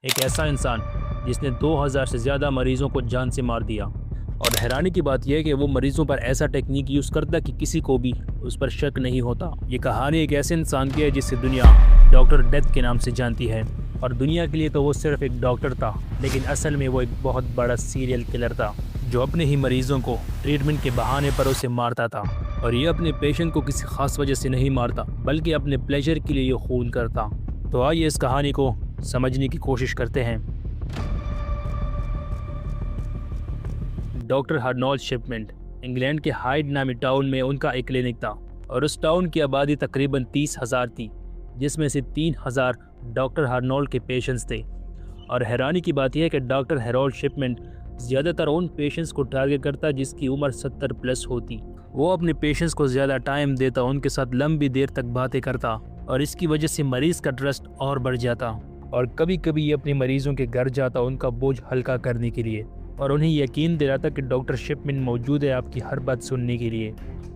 एक ऐसा इंसान जिसने 2000 से ज़्यादा मरीजों को जान से मार दिया। और हैरानी की बात यह है कि वो मरीजों पर ऐसा टेक्निक यूज़ करता कि किसी को भी उस पर शक नहीं होता। ये कहानी एक ऐसे इंसान की है जिसे दुनिया डॉक्टर डेथ के नाम से जानती है। और दुनिया के लिए तो वो सिर्फ एक डॉक्टर था, लेकिन असल में वो एक बहुत बड़ा सीरियल किलर था जो अपने ही मरीजों को ट्रीटमेंट के बहाने पर उसे मारता था। और ये अपने पेशेंट को किसी खास वजह से नहीं मारता, बल्कि अपने प्लेजर के लिए ये खून करता। तो आइए इस कहानी को समझने की कोशिश करते हैं। डॉक्टर हरनोल्ड शिपमेंट इंग्लैंड के हाइड नामी टाउन में उनका एक क्लिनिक था, और उस टाउन की आबादी तकरीबन 30,000 थी, जिसमें से 3,000 डॉक्टर हरनोल्ड के पेशेंट्स थे। और हैरानी की बात यह है कि डॉक्टर हेरोल्ड शिपमेंट ज़्यादातर उन पेशेंट्स को टारगेट करता जिसकी उम्र 70 प्लस होती। वो अपने पेशेंट्स को ज़्यादा टाइम देता, उनके साथ लंबी देर तक बातें करता, और इसकी वजह से मरीज़ का ट्रस्ट और बढ़ जाता। और कभी कभी ये अपने मरीजों के घर जाता उनका बोझ हल्का करने के लिए, और उन्हें यकीन दिलाता कि डॉक्टर शिपमेंट मौजूद है आपकी हर बात सुनने के लिए।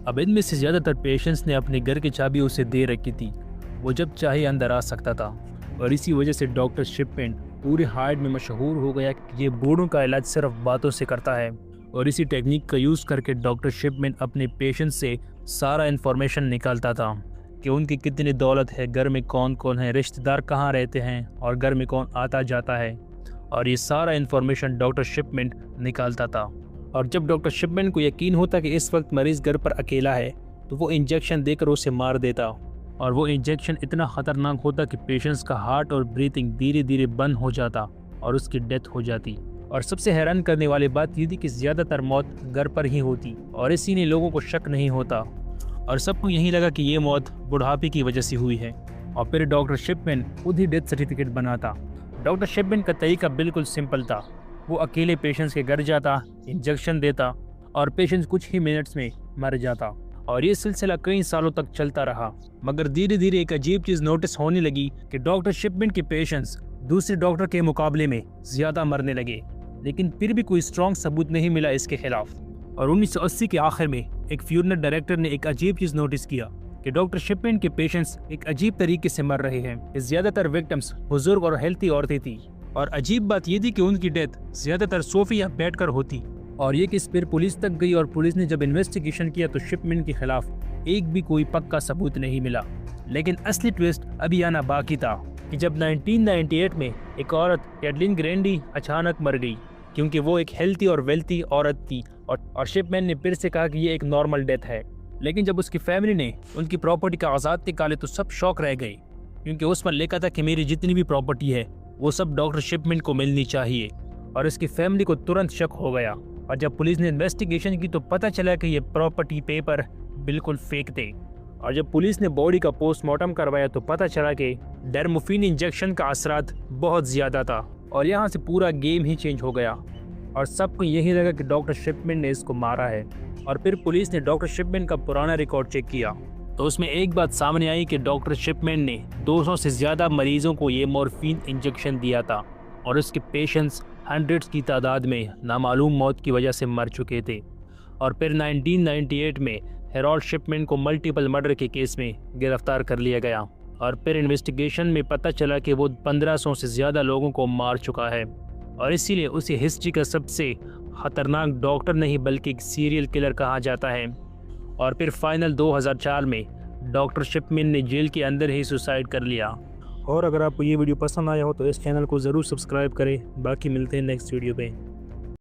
अब इनमें से ज़्यादातर पेशेंट्स ने अपने घर की चाबी उसे दे रखी थी, वो जब चाहे अंदर आ सकता था। और इसी वजह से डॉक्टर शिपमेंट पूरे हार्ड में मशहूर हो गया कि ये बूढ़ों का इलाज सिर्फ बातों से करता है। और इसी टेक्निक का यूज़ करके डॉक्टर शिपमेंट अपने पेशेंट से सारा इन्फॉर्मेशन निकालता था कि उनकी कितनी दौलत है, घर में कौन कौन है, रिश्तेदार कहाँ रहते हैं, और घर में कौन आता जाता है। और ये सारा इन्फॉर्मेशन डॉक्टर शिपमेंट निकालता था। और जब डॉक्टर शिपमेंट को यकीन होता कि इस वक्त मरीज़ घर पर अकेला है, तो वो इंजेक्शन देकर उसे मार देता। और वो इंजेक्शन इतना ख़तरनाक होता कि पेशेंट्स का हार्ट और ब्रीथिंग धीरे धीरे बंद हो जाता और उसकी डेथ हो जाती। और सबसे हैरान करने वाली बात ये थी कि ज़्यादातर मौत घर पर ही होती, और इसीलिए लोगों को शक नहीं होता, और सबको यही लगा कि ये मौत बुढ़ापे की वजह से हुई है। और फिर डॉक्टर शिपमेंट खुद ही डेथ सर्टिफिकेट बनाता। डॉक्टर शिपमेंट का तरीका बिल्कुल सिंपल था। वो अकेले पेशेंट्स के घर जाता, इंजेक्शन देता, और पेशेंट्स कुछ ही मिनट्स में मर जाता। और ये सिलसिला कई सालों तक चलता रहा। मगर धीरे धीरे एक अजीब चीज़ नोटिस होने लगी कि डॉक्टर शिपमेंट के पेशेंट्स दूसरे डॉक्टर के मुकाबले में ज़्यादा मरने लगे, लेकिन फिर भी कोई स्ट्रॉन्ग सबूत नहीं मिला इसके खिलाफ। और 1980 के आखिर में एक फ्यूनरल डायरेक्टर ने एक अजीब चीज़ नोटिस किया कि डॉक्टर शिपमेंट के पेशेंट्स एक अजीब तरीके से मर रहे हैं। ज़्यादातर विक्टिम्स बुजुर्ग और हेल्थी औरतें थी, और अजीब बात यह थी कि उनकी डेथ ज़्यादातर सोफे या बैठकर होती। और ये केस फिर पुलिस तक गई, और पुलिस ने जब इन्वेस्टिगेशन किया तो शिपमेंट के खिलाफ एक भी कोई पक्का सबूत नहीं मिला। लेकिन असली ट्विस्ट अभी आना बाकी था कि जब 1998 में एक औरत कैटलिन ग्रैंडी अचानक मर गई, क्योंकि वो एक हेल्थी और वेल्थी औरत थी। और शिपमेंट ने फिर से कहा कि ये एक नॉर्मल डेथ है। लेकिन जब उसकी फैमिली ने उनकी प्रॉपर्टी का आज़ाद निकाले तो सब शौक रह गए, क्योंकि उस पर लिखा था कि मेरी जितनी भी प्रॉपर्टी है वो सब डॉक्टर शिपमेंट को मिलनी चाहिए। और इसकी फैमिली को तुरंत शक हो गया, और जब पुलिस ने इन्वेस्टिगेशन की तो पता चला कि ये प्रॉपर्टी पेपर बिल्कुल फेक थे। और जब पुलिस ने बॉडी का पोस्टमार्टम करवाया तो पता चला कि डेरमोफिन इंजेक्शन का असरात बहुत ज़्यादा था। और यहाँ से पूरा गेम ही चेंज हो गया, और सबको यही लगा कि डॉक्टर शिपमेंट ने इसको मारा है। और फिर पुलिस ने डॉक्टर शिपमेंट का पुराना रिकॉर्ड चेक किया तो उसमें एक बात सामने आई कि डॉक्टर शिपमेंट ने 200 से ज़्यादा मरीजों को ये मॉर्फिन इंजेक्शन दिया था, और उसके पेशेंट्स हंड्रेड्स की तादाद में नामालूम मौत की वजह से मर चुके थे। और फिर 1998 में हेरोल्ड शिपमेंट को मल्टीपल मर्डर के केस में गिरफ्तार कर लिया गया। और फिर इन्वेस्टिगेशन में पता चला कि वो 1500 से ज़्यादा लोगों को मार चुका है, और इसीलिए उसे हिस्ट्री का सबसे ख़तरनाक डॉक्टर नहीं बल्कि एक सीरियल किलर कहा जाता है। और फिर फाइनल 2004 में डॉक्टर शिपमेंट ने जेल के अंदर ही सुसाइड कर लिया। और अगर आपको ये वीडियो पसंद आया हो तो इस चैनल को ज़रूर सब्सक्राइब करें। बाकी मिलते हैं नेक्स्ट वीडियो पे।